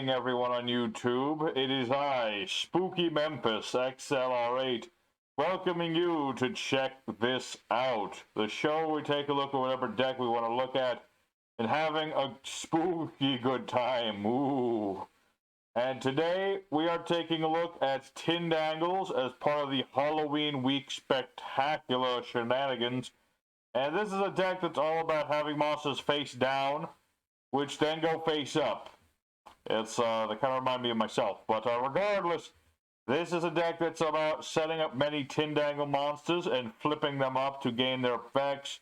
morning, everyone on YouTube. It is I, Spooky Memphis XLR8, welcoming you to check this out. The show where we take a look at whatever deck we want to look at and having a spooky good time. Ooh. And today we are taking a look at Tindangles as part of the Halloween week spectacular shenanigans. And this is a deck that's all about having monsters face down, which then go face up. It's, they kind of remind me of myself. But regardless, this is a deck that's about setting up many Tindangle monsters and flipping them up to gain their effects,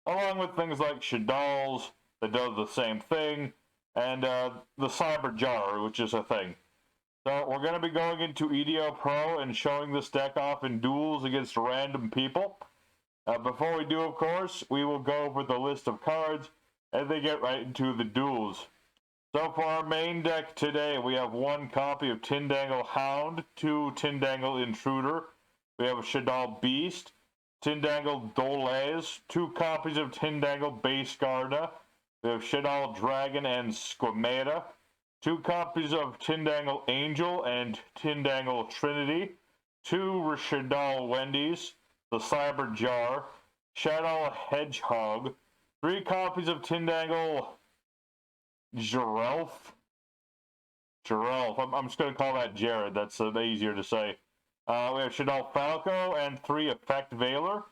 along with things like Shaddolls that does the same thing, and the Cyber Jar, which is a thing. So we're going to be going into EDO Pro and showing this deck off in duels against random people. Before we do, of course, we will go over the list of cards and then get right into the duels. So for our main deck today, we have one copy of Tindagle Hound, two Tindangle Intruder, we have a Shaddoll Beast, Tindagle Duels, two copies of Tindangle Base Garda, we have Shaddoll Dragon and Squamata, two copies of Tindangle Angel and Tindangle Trinity, two Shaddoll Wendy's, the Cyber Jar, Shaddoll Hedgehog, three copies of Tindangle Jarelf. I'm just going to call that Jared. That's easier to say. We have Shaddoll Falco and three Effect Veiler,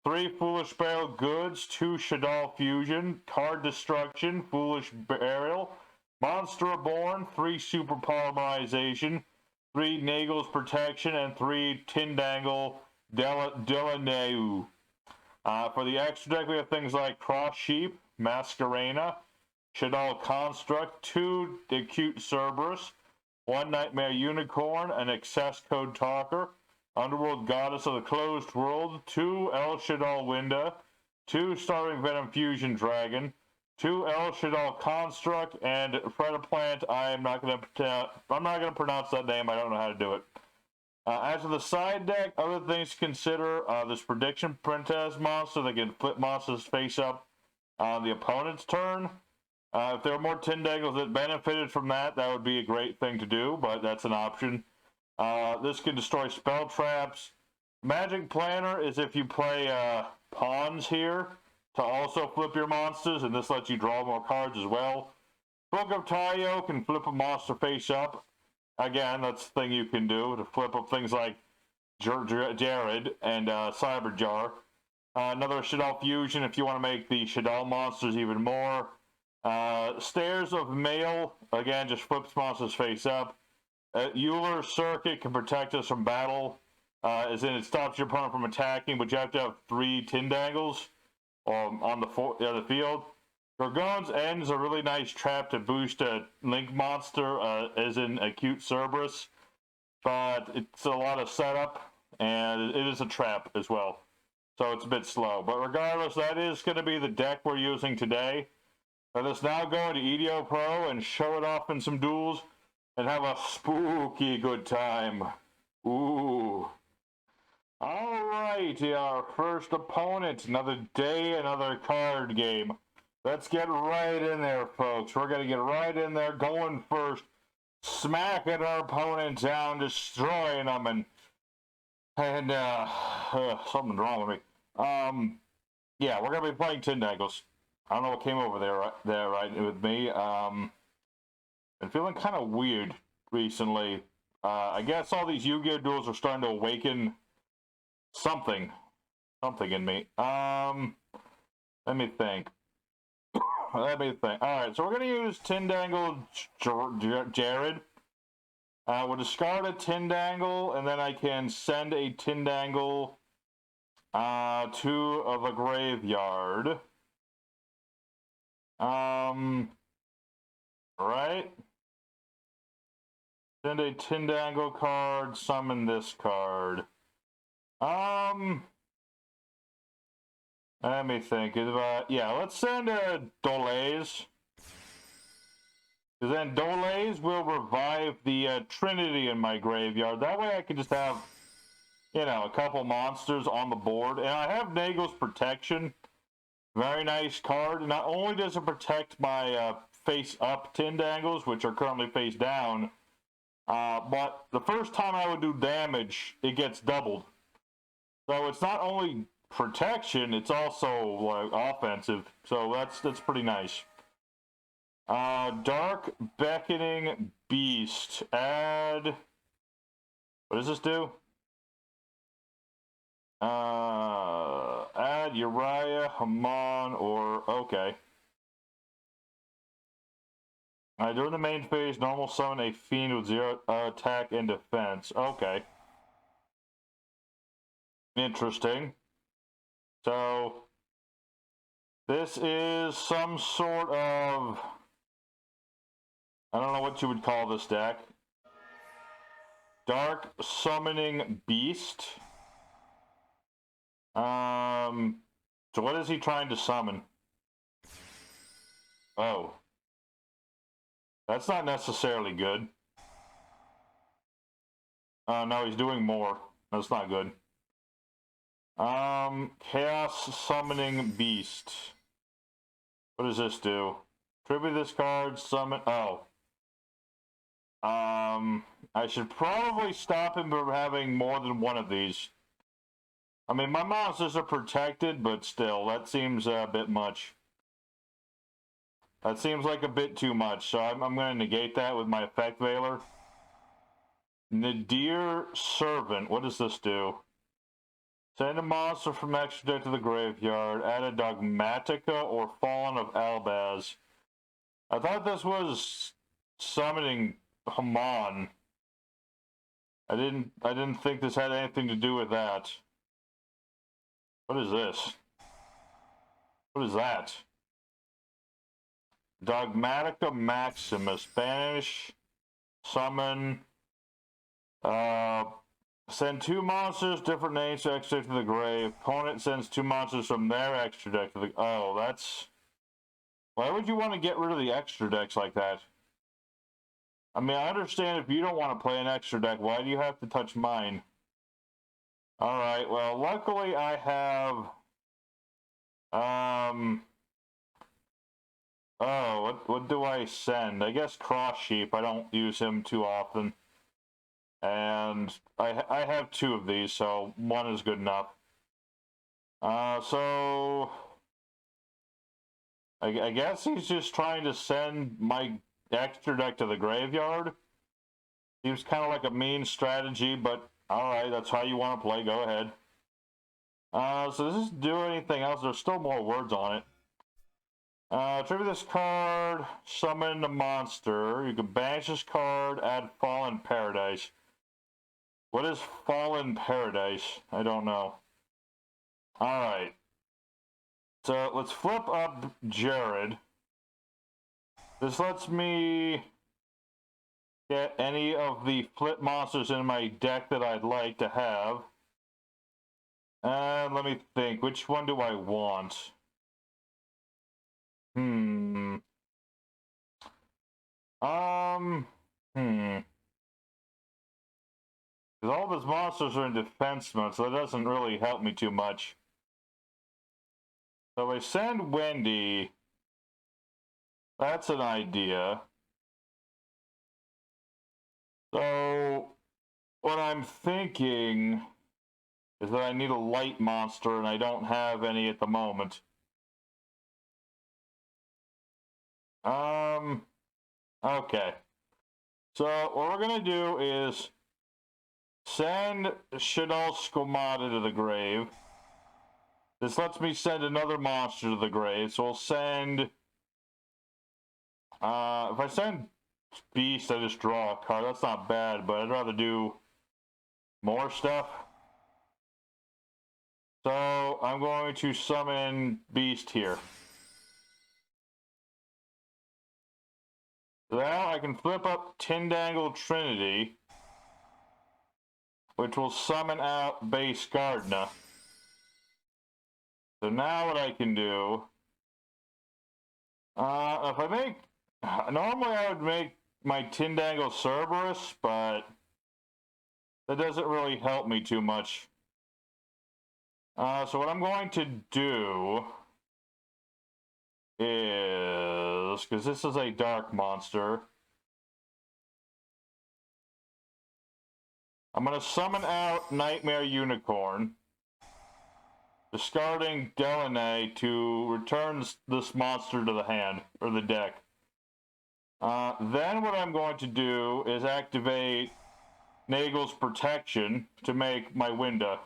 three Foolish Burial Goods, two Shaddoll Fusion, Card Destruction, Foolish Burial, Monster Reborn, three Super Polymerization, three Nagle's Protection, and three Tindangle Delaneu. For the extra deck, we have things like Cross Sheep, Masquerena, Shaddoll Construct, two Acute Cerberus, one Nightmare Unicorn, an Access Code Talker, Underworld Goddess of the Closed World, two El Shaddoll Winda, two Starving Venom Fusion Dragon, two El Shaddoll Construct, and Predaplant. I'm not going to pronounce that name. I don't know how to do it. As for the side deck, other things to consider, this Prediction Princess monster that can flip monsters face up on the opponent's turn. If there are more Tindangles that benefited from that, that would be a great thing to do, but that's an option. This can destroy spell traps. Magic Planner is if you play pawns here to also flip your monsters, and this lets you draw more cards as well. Book of Tayo can flip a monster face up. Again, that's the thing you can do to flip up things like Jared and Cyber Jar. Another Shaddoll Fusion if you want to make the Shaddoll monsters even more. Stairs of Mail, again, just flips monsters face up. Euler Circuit can protect us from battle, as in it stops your opponent from attacking, but you have to have three Tindangles on the field. Gorgon's End is a really nice trap to boost a Link monster, as in Acute Cerberus, but it's a lot of setup, and it is a trap as well, so it's a bit slow. But regardless, that is going to be the deck we're using today. Let us now go into EDO Pro and show it off in some duels and have a spooky good time. Ooh. Alright, our first opponent. Another day, another card game. Let's get right in there, folks. We're going to get right in there, going first, smacking our opponent down, destroying them, and something's wrong with me. Yeah, we're going to be playing Tindangles. I don't know what came over there right with me. Been feeling kind of weird recently. I guess all these Yu-Gi-Oh! Duels are starting to awaken something in me. Let me think. Alright, so we're going to use Tindangle Jared. We'll discard a Tindangle, and then I can send a Tindangle to the graveyard. Right? Send a Tindangle card, summon this card. Let me think. Yeah, let's send a Duels. Because then Duels will revive the Trinity in my graveyard. That way I can just have, you know, a couple monsters on the board. And I have Nagle's Protection. Very nice card. Not only does it protect my face up Tindangles, which are currently face down. But the first time I would do damage, it gets doubled. So it's not only protection, it's also like offensive. So that's pretty nice. Dark Beckoning Beast. Add. What does this do? Add Uriah, Haman, or okay. During the main phase, normal summon a fiend with 0 attack and defense. Okay. Interesting. So, this is some sort of... I don't know what you would call this deck. Dark Summoning Beast. So what is he trying to summon? Oh. That's not necessarily good. No, he's doing more. That's not good. Chaos Summoning Beast. What does this do? Tribute this card, summon... Oh. I should probably stop him from having more than one of these. I mean, my monsters are protected, but still, that seems a bit much. That seems like a bit too much, so I'm going to negate that with my Effect Veiler. Nadir Servant, what does this do? Send a monster from extra deck to the graveyard, add a Dogmatica or Fallen of Albaz. I thought this was summoning Haman. I didn't think this had anything to do with that. What is this? What is that? Dogmatica Maximus. Banish. Summon. Send 2 monsters, different names, to extra deck to the grave. Opponent sends 2 monsters from their extra deck to the... Oh, that's... Why would you want to get rid of the extra decks like that? I mean, I understand if you don't want to play an extra deck, why do you have to touch mine? Alright, well, luckily I have... Oh, what do I send? I guess Cross Sheep. I don't use him too often. And I have 2 of these, so 1 is good enough. So... I guess he's just trying to send my extra deck to the graveyard. Seems kind of like a mean strategy, but alright, that's how you want to play. Go ahead. So does this do anything else? There's still more words on it. Tribute this card, summon a monster. You can banish this card, add Fallen Paradise. What is Fallen Paradise? I don't know. Alright. So let's flip up Jared. This lets me get any of the flip monsters in my deck that I'd like to have. And let me think, which one do I want? Because all of his monsters are in defense mode, so that doesn't really help me too much. So I send Wendy. That's an idea. So what I'm thinking is that I need a light monster, and I don't have any at the moment. Okay. So what we're gonna do is send Shaddoll Squamata to the grave. This lets me send another monster to the grave, so we'll send... if I send Beast, I just draw a card. That's not bad, but I'd rather do more stuff. So I'm going to summon Beast here. Now I can flip up Tindagle Trinity, which will summon out base Gardna. So now what I can do, if I make, normally I would make my Tindangle Cerberus, but that doesn't really help me too much. So what I'm going to do is, because this is a dark monster, I'm going to summon out Nightmare Unicorn, discarding Delaney to return this monster to the hand, or the deck. Then what I'm going to do is activate Nagel's Protection to make my Winda.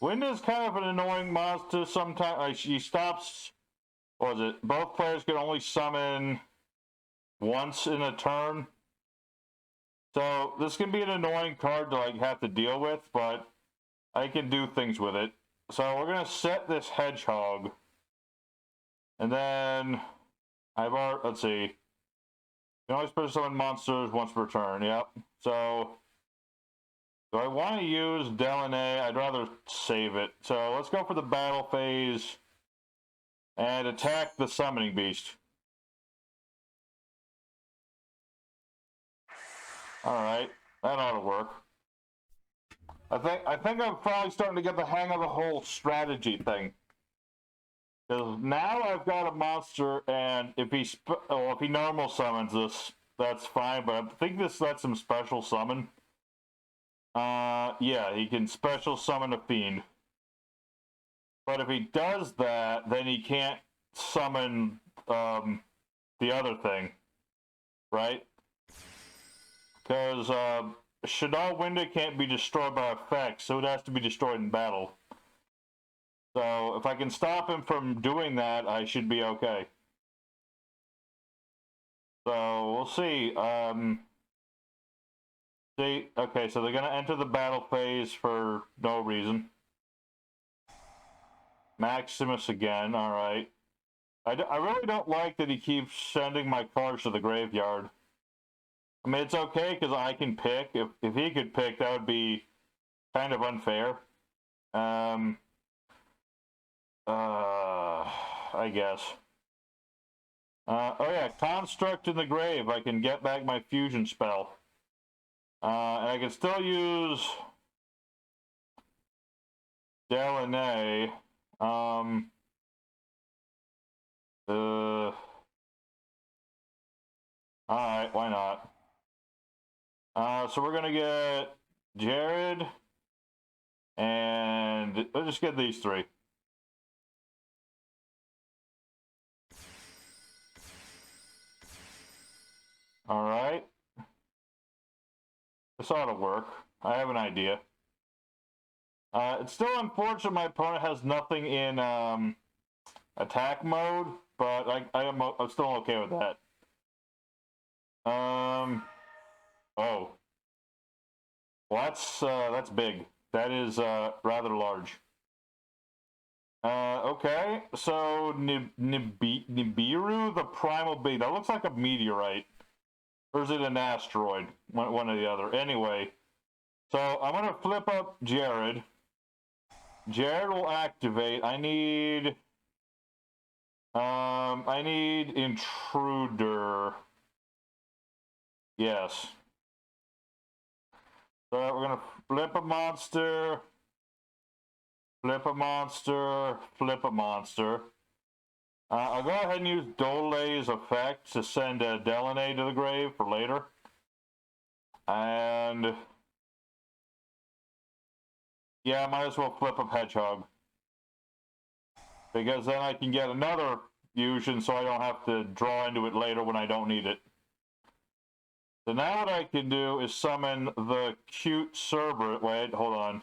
Winda is kind of an annoying monster sometimes. Like, she stops, what was it? Both players can only summon once in a turn. So this can be an annoying card to like have to deal with, but I can do things with it. So we're gonna set this hedgehog. And then I've already, let's see. You can only special summon monsters once per turn, yep. So do I want to use Delaney? I'd rather save it. So let's go for the battle phase and attack the summoning beast. Alright, that ought to work. I think I'm finally starting to get the hang of the whole strategy thing. Because now I've got a monster, and if he normal summons this, that's fine. But I think this lets him special summon. Yeah, he can special summon a fiend. But if he does that, then he can't summon the other thing, right? Because Shaddoll Winda can't be destroyed by effects, so it has to be destroyed in battle. So if I can stop him from doing that, I should be okay. So we'll see. Okay, so they're gonna enter the battle phase for no reason. Maximus again, alright. I really don't like that he keeps sending my cards to the graveyard. I mean, it's okay because I can pick. If he could pick, that would be kind of unfair. I guess. Oh yeah, Construct in the Grave. I can get back my fusion spell. And I can still use Delaney. Alright, why not? So we're gonna get Jared, and let's just get these three. Alright. This ought to work. I have an idea. It's still unfortunate my opponent has nothing in attack mode, but I'm still okay with that. Oh. Well, that's big. That is rather large. Okay, so Nibiru, the primal being. That looks like a meteorite. Or is it an asteroid? One or the other. Anyway, so I'm going to flip up Jared. Jared will activate. I need Intruder. Yes. So we're going to flip a monster. Flip a monster. Flip a monster. I'll go ahead and use Dole's effect to send Delaney to the grave for later. And yeah, I might as well flip up Hedgehog. Because then I can get another fusion so I don't have to draw into it later when I don't need it. So now what I can do is summon the cute Cerberus. Wait, hold on.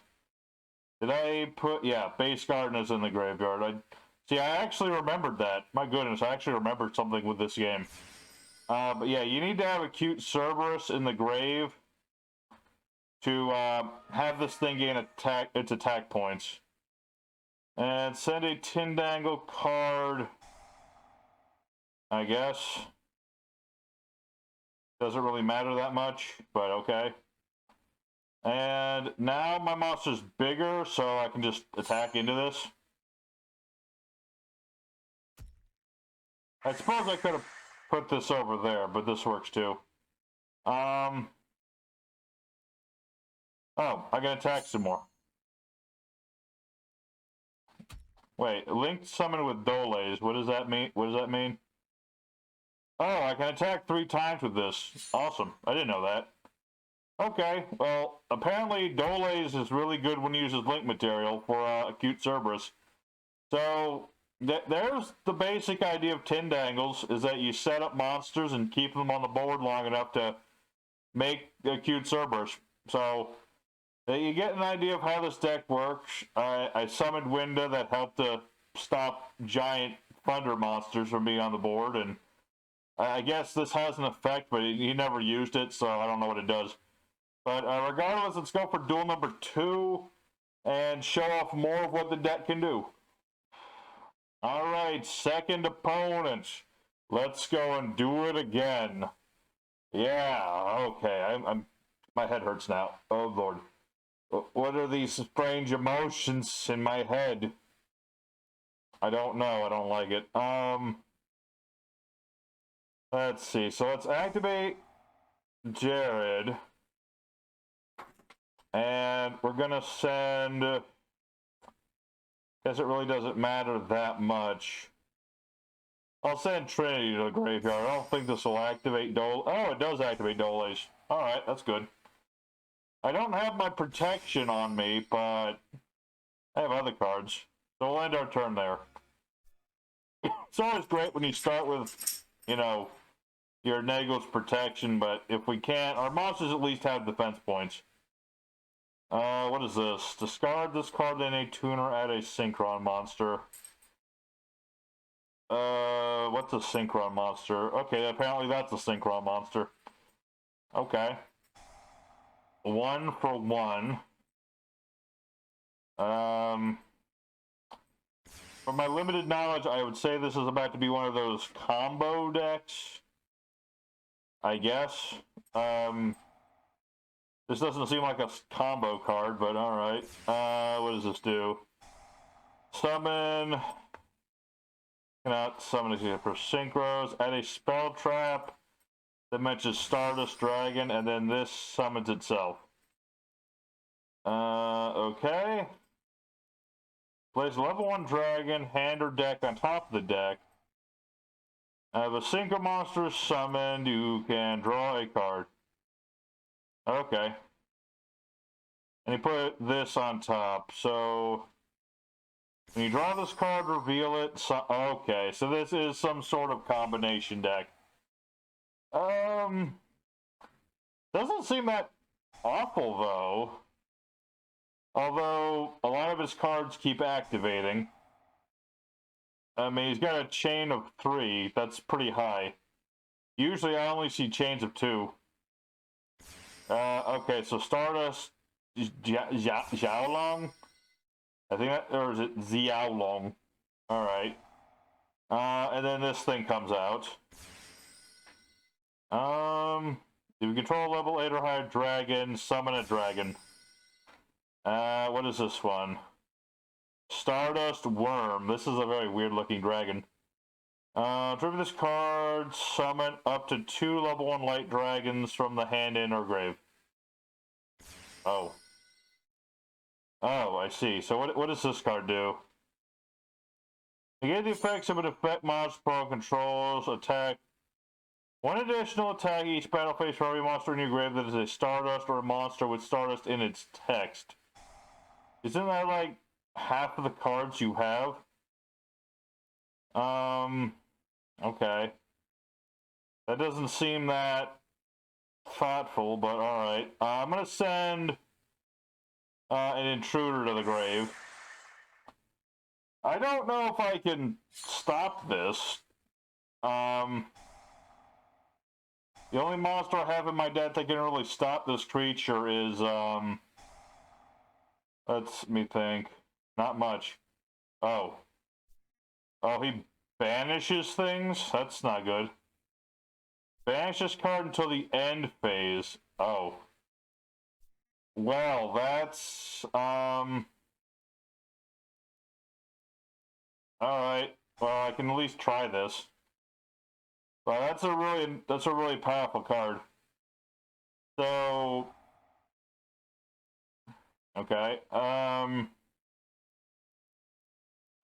Did I put... Yeah, Base Garden is in the graveyard. See, I actually remembered that. My goodness, I actually remembered something with this game. But yeah, you need to have a cute Cerberus in the grave to have this thing gain its attack points. And send a Tindangle card, I guess. Doesn't really matter that much, but okay. And now my monster's bigger, so I can just attack into this. I suppose I could have put this over there, but this works too. Oh, I can attack some more. Wait, linked summon with Doles. What does that mean? What does that mean? Oh, I can attack 3 times with this. Awesome. I didn't know that. Okay, well, apparently Doles is really good when he uses link material for acute Cerberus. So, there's the basic idea of Tindangles, is that you set up monsters and keep them on the board long enough to make acute Cerberus. So, you get an idea of how this deck works. I summoned Winda that helped to stop giant thunder monsters from being on the board, and I guess this has an effect, but he never used it, so I don't know what it does. But regardless, let's go for duel number 2 and show off more of what the deck can do. All right, second opponent. Let's go and do it again. Yeah, okay. My head hurts now. Oh Lord, what are these strange emotions in my head? I don't know. I don't like it. Let's see. So let's activate Jared, and we're gonna send. Guess it really doesn't matter that much. I'll send Trinity to the graveyard. I don't think this will activate Dole. Oh, it does activate Doles. Alright, that's good. I don't have my protection on me, but I have other cards. So we'll end our turn there. It's always great when you start with, you know, your Nagel's protection, but if we can't, our monsters at least have defense points. What is this? Discard this card, then a tuner, add a synchron monster. What's a synchron monster? Okay, apparently that's a synchron monster. Okay. 1 for 1. From my limited knowledge, I would say this is about to be one of those combo decks. I guess. This doesn't seem like a combo card, but alright. What does this do? Summon. Cannot summon it for synchros. Add a spell trap that mentions Stardust Dragon, and then this summons itself. Okay. Place a level 1 dragon, hand or deck on top of the deck. If a synchro monster is summoned, you can draw a card. Okay. And you put this on top. So when you draw this card, reveal it. So, okay, so this is some sort of combination deck. Doesn't seem that awful though. Although a lot of his cards keep activating. I mean, he's got a chain of 3. That's pretty high. Usually I only see chains of 2. Okay, so Stardust Xiaolong? I think that, or is it Xiaolong? Alright. And then this thing comes out. If you control level 8 or higher dragon, summon a dragon. What is this one? Stardust Worm. This is a very weird looking dragon. Trigger this card, summon up to 2 level 1 light dragons from the hand in or grave. Oh. Oh, I see. So what does this card do? Negate the effects of an effect monster pro controls, attack. 1 additional attack each battle phase for every monster in your grave that is a Stardust or a monster with Stardust in its text. Isn't that like half of the cards you have? Okay. That doesn't seem that thoughtful, but alright. I'm gonna send an intruder to the grave. I don't know if I can stop this. The only monster I have in my deck that can really stop this creature is, let me think. Not much. Oh. Oh, he banishes things? That's not good. Banish this card until the end phase. Oh. Well, that's, alright. Well, I can at least try this. Well, that's a really powerful card. So, okay.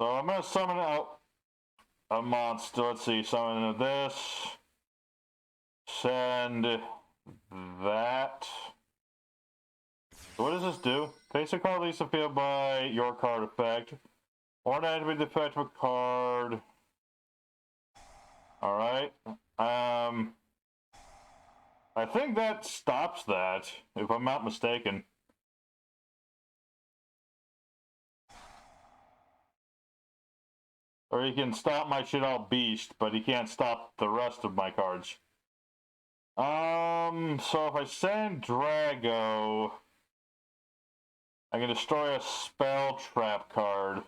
So I'm gonna summon out a monster. Let's see, summon this. Send that. So what does this do? Face a card leaves the field by your card effect. Or an enemy the effect of a card. Alright. I think that stops that, if I'm not mistaken. Or he can stop my Shaddoll Beast, but he can't stop the rest of my cards. So if I send Drago, I can destroy a spell trap card.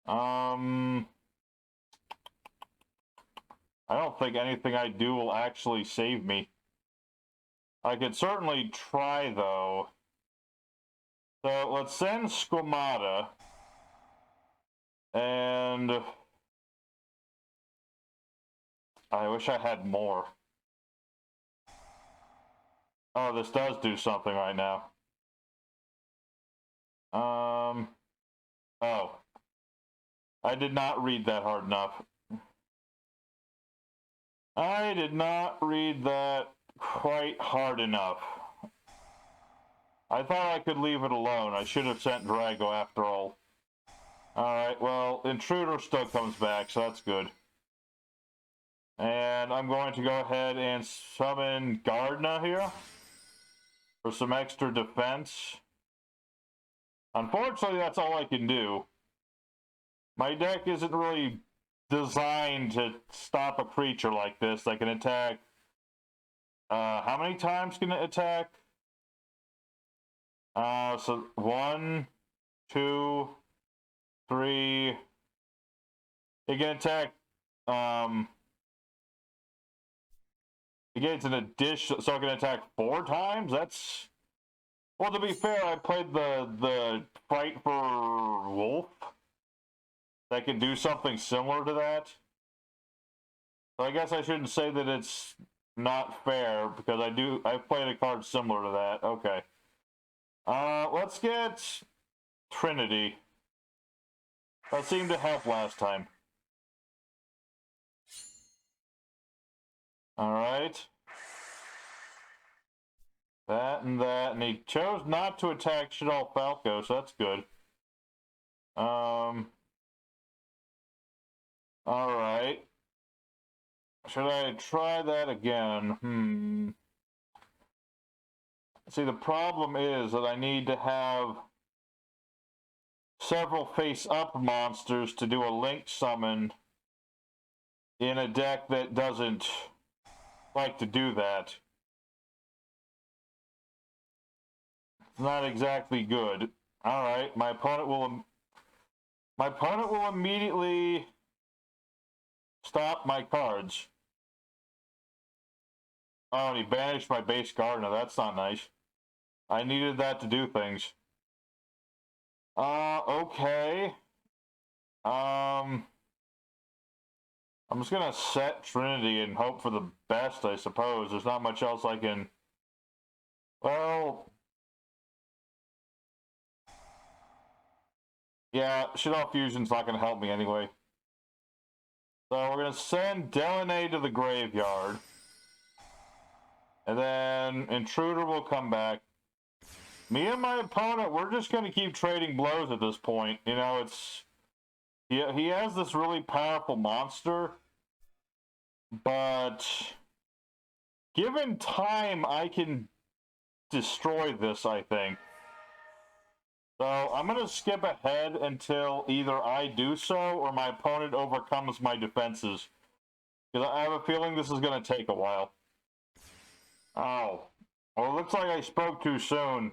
I don't think anything I do will actually save me. I could certainly try, though. So let's send Squamata. And I wish I had more. Oh, this does do something right now. Oh. I did not read that hard enough. I did not read that quite hard enough. I thought I could leave it alone. I should have sent Drago after all. Alright, well, Intruder still comes back, so that's good. And I'm going to go ahead and summon Gardna here for some extra defense. Unfortunately, that's all I can do. My deck isn't really designed to stop a creature like this that can attack. How many times can it attack? So 1, 2, 3. It can attack. It gets an addition, so it can attack 4 times. That's, well, to be fair, I played the Fight for Wolf that can do something similar to that. So I guess I shouldn't say that it's not fair, because I've played a card similar to that. Okay. Let's get Trinity. That seemed to help last time. Alright. That, and he chose not to attack Shaddoll Falco, so that's good. Alright. Should I try that again? See, the problem is that I need to have several face-up monsters to do a link summon in a deck that doesn't like to do that. It's not exactly good. Alright, my opponent will immediately stop my cards. Oh, and he banished my base Gardner. That's not nice. I needed that to do things. Okay. I'm just gonna set Trinity and hope for the best, I suppose. There's not much else I can... Well... Yeah, Shaddoll Fusion's not gonna help me anyway. So we're gonna send Delaney to the graveyard. And then Intruder will come back. Me and my opponent, we're just gonna keep trading blows at this point. You know, it's... He has this really powerful monster, but given time, I can destroy this, I think. So I'm going to skip ahead until either I do so or my opponent overcomes my defenses, because I have a feeling this is going to take a while. Oh, well, it looks like I spoke too soon.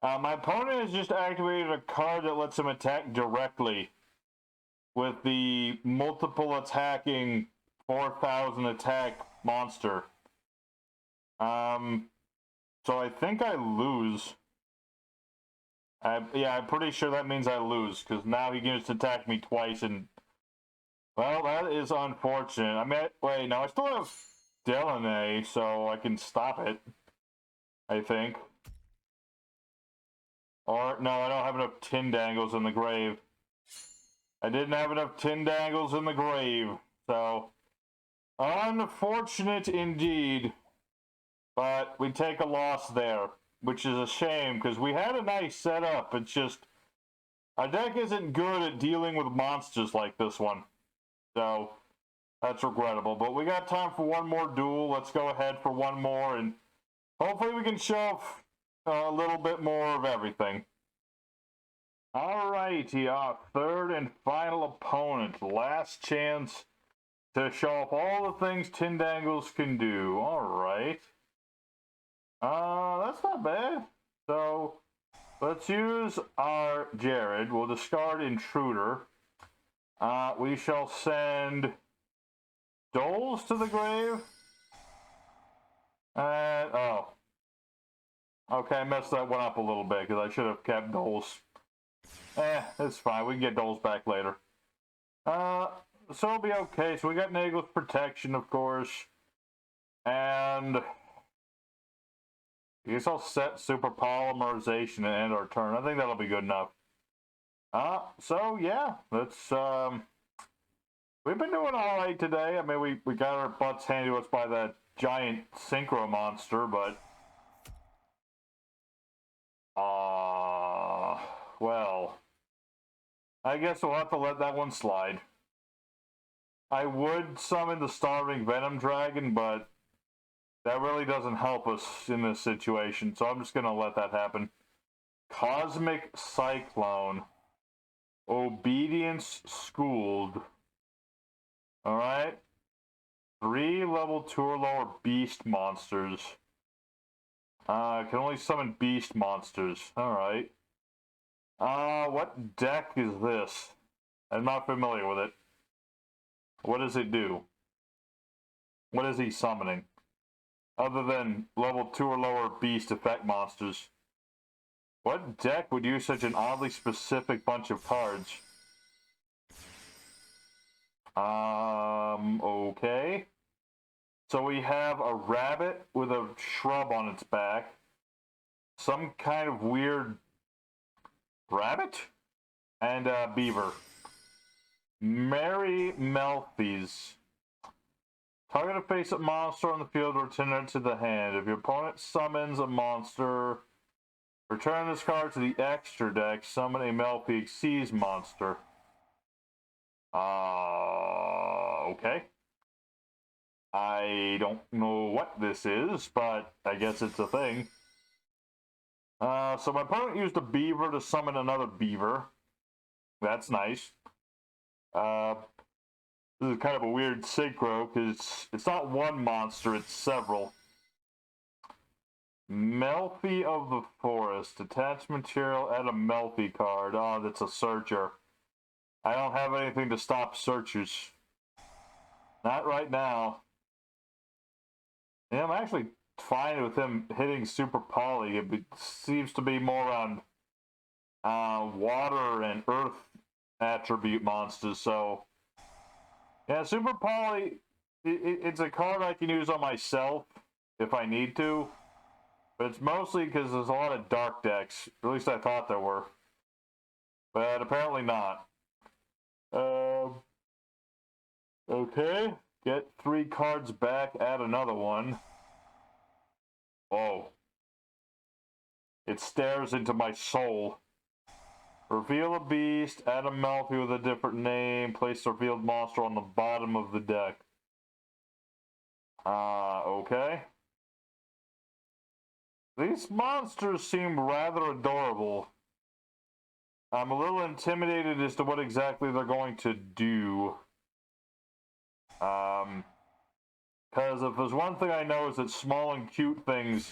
My opponent has just activated a card that lets him attack directly with the multiple attacking 4,000 attack monster. So I think I lose. Yeah, I'm pretty sure that means I lose, because now he can just attack me twice, and... Well, that is unfortunate. I mean, wait, no, I still have Delaney, so I can stop it, I think. Or, no, I don't have enough Tindangles in the grave. I didn't have enough Tindangles in the grave, so unfortunate indeed. But we take a loss there, which is a shame because we had a nice setup. It's just our deck isn't good at dealing with monsters like this one, so that's regrettable. But we got time for one more duel. Let's go ahead for one more, and hopefully we can show a little bit more of everything. Alrighty, our third and final opponent. Last chance to show off all the things Tindangles can do. Alright. That's not bad. So, let's use our Jared. We'll discard Intruder. We shall send Duels to the grave. And, oh. Okay, I messed that one up a little bit because I should have kept Duels. It's fine. We can get Duels back later. So it'll be okay. So we got Nagel's Protection, of course. And I guess I'll set Super Polymerization and end our turn. I think that'll be good enough. So yeah, let's we've been doing all right today. I mean, we got our butts handed to us by that giant synchro monster, but well, I guess we'll have to let that one slide. I would summon the Starving Venom Dragon, but that really doesn't help us in this situation, so I'm just going to let that happen. Cosmic Cyclone. Obedience Schooled. Alright. 3 level 2 or lower beast monsters. Can only summon beast monsters. Alright. What deck is this? I'm not familiar with it. What does it do? What is he summoning? Other than level 2 or lower beast effect monsters. What deck would use such an oddly specific bunch of cards? Okay. So we have a rabbit with a shrub on its back. Some kind of weird rabbit? And a beaver. Merry Melfies. Target a face-up monster on the field, return it to the hand. If your opponent summons a monster, return this card to the extra deck. Summon a Melfie Exceeds monster. Okay. I don't know what this is, but I guess it's a thing. So my opponent used a beaver to summon another beaver. That's nice. This is kind of a weird synchro because it's not one monster, it's several. Melfie of the Forest. Attach material, add a Melfie card. Oh, that's a searcher. I don't have anything to stop searchers. Not right now. Yeah, I'm actually fine with him hitting Super Poly. It seems to be more on water and earth attribute monsters, so yeah, Super Poly, it's a card I can use on myself if I need to, but it's mostly because there's a lot of dark decks. At least I thought there were, but apparently not. Okay, get 3 cards back, add another one. Oh. It stares into my soul. Reveal a beast, add a Melfie with a different name, place the revealed monster on the bottom of the deck. Okay. These monsters seem rather adorable. I'm a little intimidated as to what exactly they're going to do. Because if there's one thing I know is that small and cute things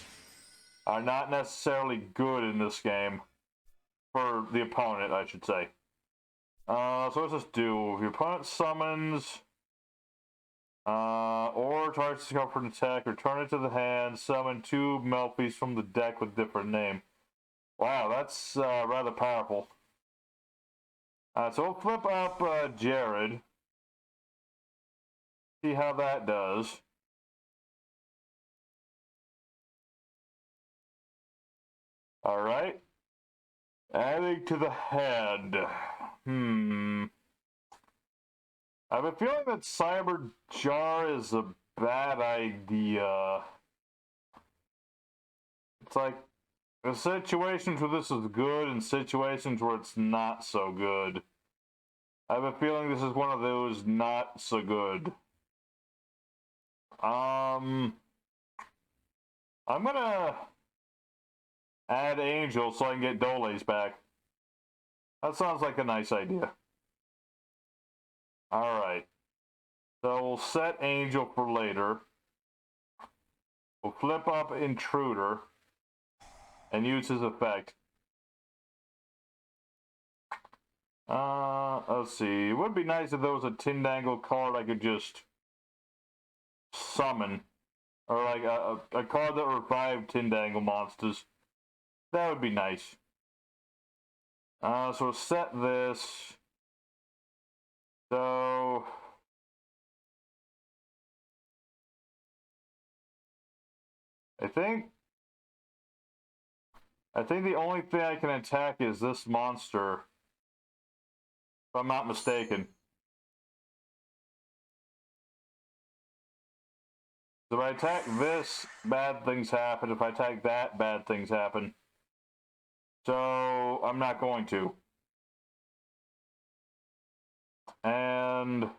are not necessarily good in this game. For the opponent, I should say. So what's this do? If your opponent summons or targets to go for an attack, return it to the hand, summon 2 Melfies from the deck with different name. Wow, that's rather powerful. So we'll flip up Jared. See how that does. Alright. Adding to the hand. I have a feeling that Cyber Jar is a bad idea. It's like, there's situations where this is good and situations where it's not so good. I have a feeling this is one of those not so good. I'm gonna add Angel so I can get Doles back. That sounds like a nice idea. Alright. So we'll set Angel for later. We'll flip up Intruder and use his effect. Let's see. It would be nice if there was a Tindangle card I could just summon. Or like a card that revived Tindangle monsters. That would be nice. So we'll set this. So I think the only thing I can attack is this monster. If I'm not mistaken. So if I attack this, bad things happen. If I attack that, bad things happen. So I'm not going to. And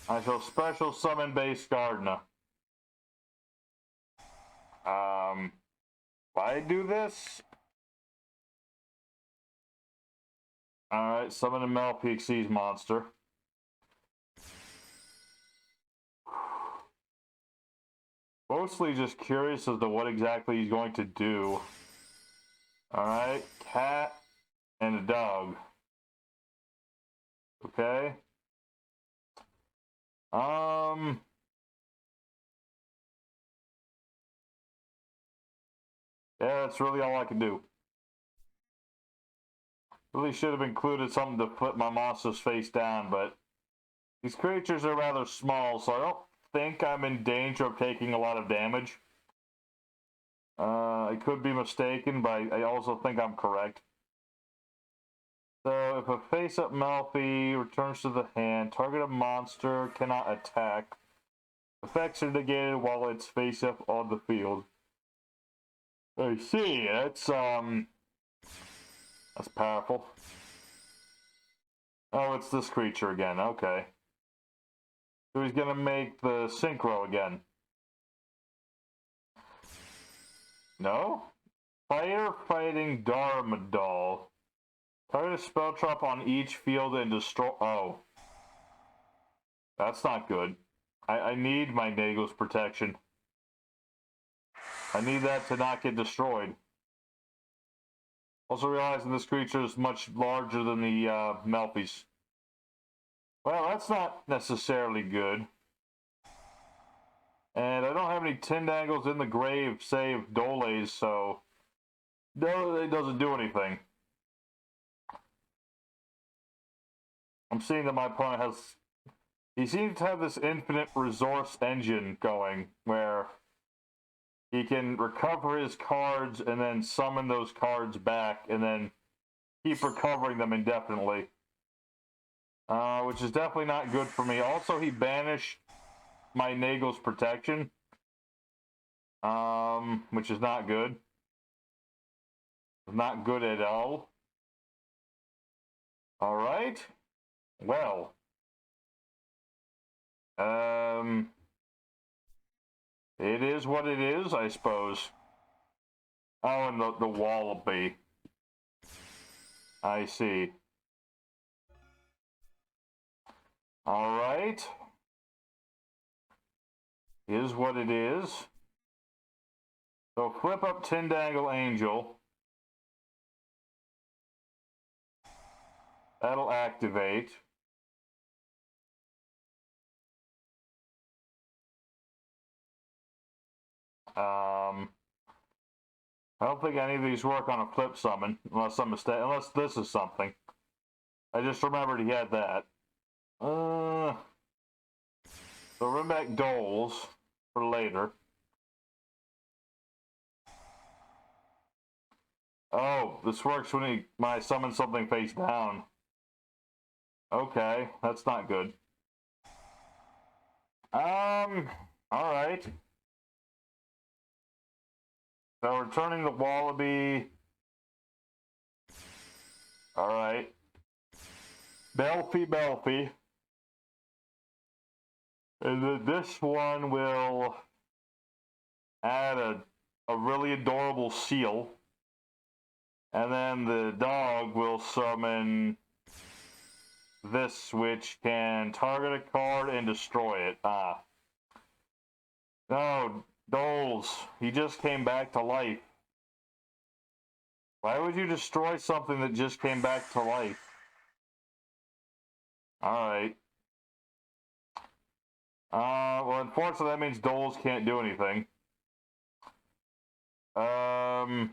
I shall special summon base Gardner. Why do this? Alright, summon a Melpixes monster. Mostly just curious as to what exactly he's going to do. Alright, cat and a dog. Okay. Yeah, that's really all I can do. Really should have included something to put my monster's face down, but these creatures are rather small, so I don't think I'm in danger of taking a lot of damage. I could be mistaken, but I also think I'm correct. So if a face-up Malfi returns to the hand, target a monster cannot attack. Effects are negated while it's face-up on the field. I see. That's powerful. Oh, it's this creature again. Okay. So he's gonna make the synchro again. No? Firefighting Darmadol. Target a spell trap on each field and destroy. Oh. That's not good. I need my Nagel's protection. I need that to not get destroyed. Also realizing this creature is much larger than the Melfies. Well, that's not necessarily good. And I don't have any Tindangles in the grave save Doles, so no, it doesn't do anything. I'm seeing that my opponent has... He seems to have this infinite resource engine going, where he can recover his cards and then summon those cards back and then keep recovering them indefinitely. Which is definitely not good for me. Also, he banished my Nagel's protection, which is not good. Not good at all. All right. Well. It is what it is, I suppose. Oh, and the Wallaby. I see. All right. Is what it is. So flip up Tindagle Angel. That'll activate. I don't think any of these work on a flip summon, unless I'm mistaken. Unless this is something. I just remembered he had that. So run back Duels for later. Oh, this works when I summon something face down. Okay, that's not good. Alright. So returning the Wallaby. Alright. Belfie. And then this one will add a really adorable seal. And then the dog will summon this, which can target a card and destroy it. Ah. No, Duels. He just came back to life. Why would you destroy something that just came back to life? Alright. Well, unfortunately, that means Duels can't do anything. I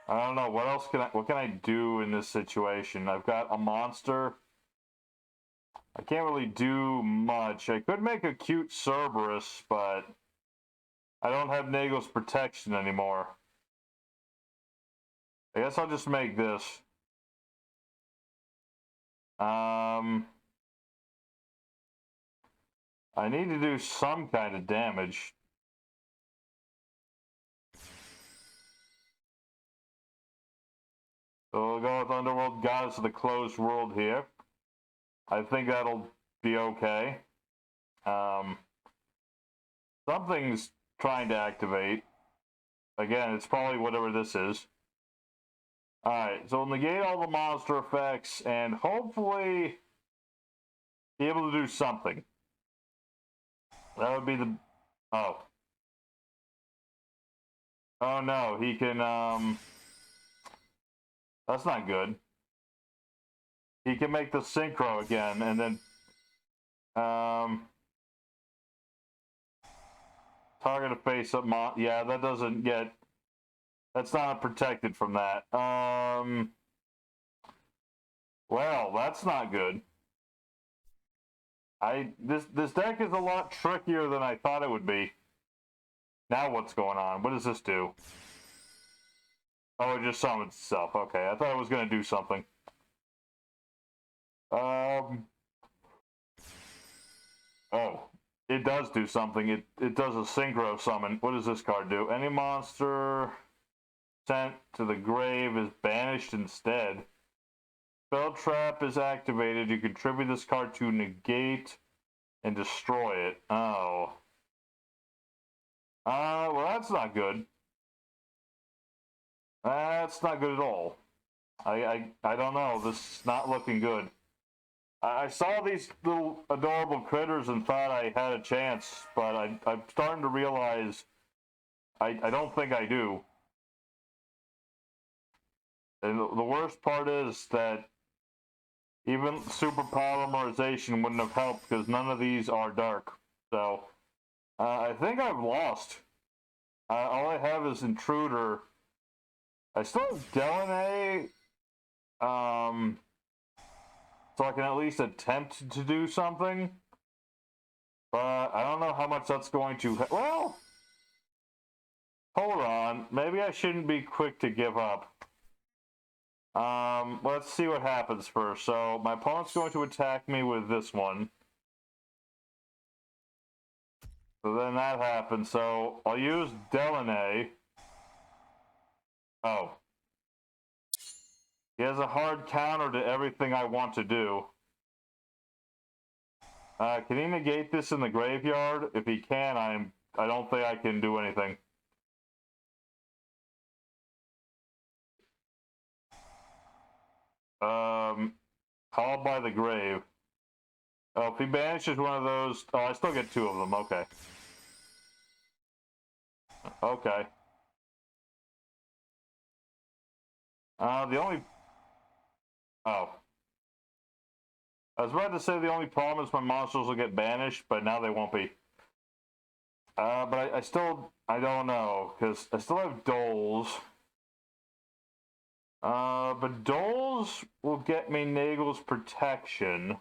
don't know. What can I do in this situation? I've got a monster. I can't really do much. I could make a cute Cerberus, but I don't have Nagel's protection anymore. I guess I'll just make this. I need to do some kind of damage. So we'll go with Underworld Goddess of the Closed World here. I think that'll be okay. Something's trying to activate. Again, it's probably whatever this is. Alright, so negate all the monster effects and hopefully be able to do something. That would be the... Oh. Oh no, he can, that's not good. He can make the synchro again, and then, target a face-up yeah, that doesn't get... That's not protected from that. Well, that's not good. This deck is a lot trickier than I thought it would be. Now what's going on? What does this do? Oh, it just summons itself. Okay, I thought it was going to do something. Oh, it does do something. It does a synchro summon. What does this card do? Any monster sent to the grave is banished instead. Spell Trap is activated. You contribute this card to negate and destroy it. Oh. Well, that's not good. That's not good at all. I don't know. This is not looking good. I saw these little adorable critters and thought I had a chance, but I'm starting to realize I don't think I do. And the worst part is that even super polymerization wouldn't have helped because none of these are dark. So I think I've lost. All I have is Intruder. I still have Delaney. So I can at least attempt to do something. But I don't know how much that's going to... Well, hold on. Maybe I shouldn't be quick to give up. Let's see what happens first. So my opponent's going to attack me with this one. So then that happens. So I'll use Delaney. Oh. He has a hard counter to everything I want to do. Can he negate this in the graveyard? If he can, I don't think I can do anything. Called by the grave. Oh, if he banishes one of those... Oh, I still get two of them. Okay. Okay. The only... Oh. I was about to say the only problem is my monsters will get banished, but now they won't be. But I don't know, because I still have Duels. But Duels will get me Nagel's protection.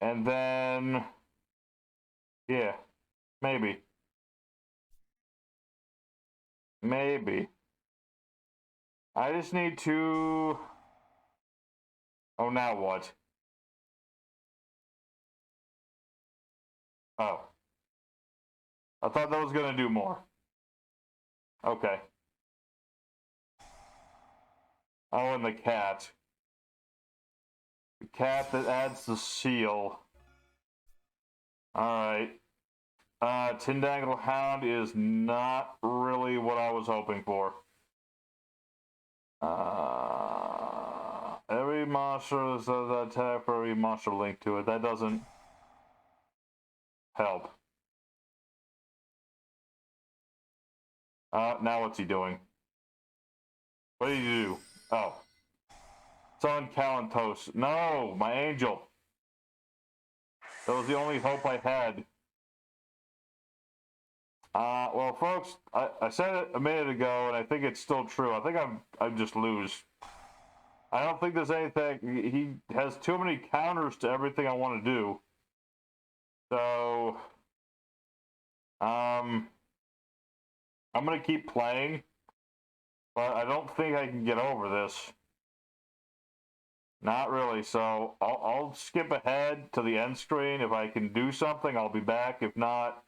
And then... Yeah, maybe. Maybe. I just need to... Oh, now what? Oh. I thought that was gonna do more. Okay. Oh, and the cat. The cat that adds the seal. Alright. Tindagle Hound is not really what I was hoping for. Every monster does that attack for every monster linked to it. That doesn't help. Now what's he doing? What did he do? Oh. Summon Kalantos. No, my angel. That was the only hope I had. Well, folks, I said it a minute ago, and I think it's still true. I think I'm just lose. I don't think there's anything. He has too many counters to everything I want to do. So, I'm gonna keep playing, but I don't think I can get over this. Not really. So I'll skip ahead to the end screen. If I can do something, I'll be back. If not,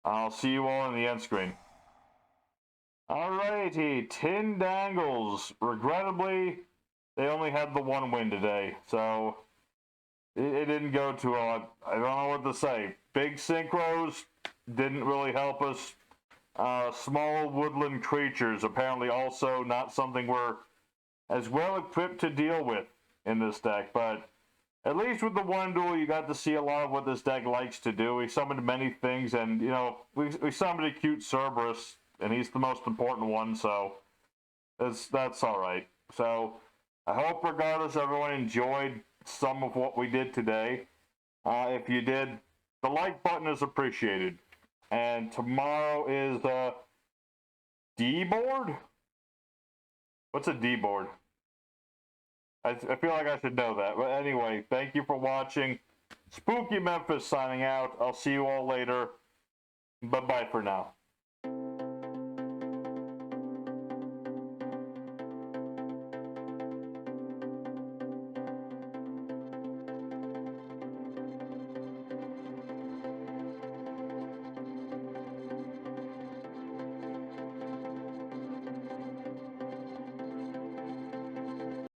I'll see you all in the end screen. Alrighty, Tindangles. Regrettably, they only had the one win today, so it didn't go too well. I don't know what to say. Big synchros didn't really help us. Small woodland creatures, apparently also not something we're as well equipped to deal with in this deck, but at least with the one duel, you got to see a lot of what this deck likes to do. We summoned many things, and, you know, we summoned a cute Cerberus, and he's the most important one, so that's alright. So, I hope, regardless, everyone enjoyed some of what we did today. If you did, the like button is appreciated. And tomorrow is D-board? What's a D-board? I feel like I should know that. But anyway, thank you for watching. Spooky Memphis signing out. I'll see you all later. Bye-bye for now.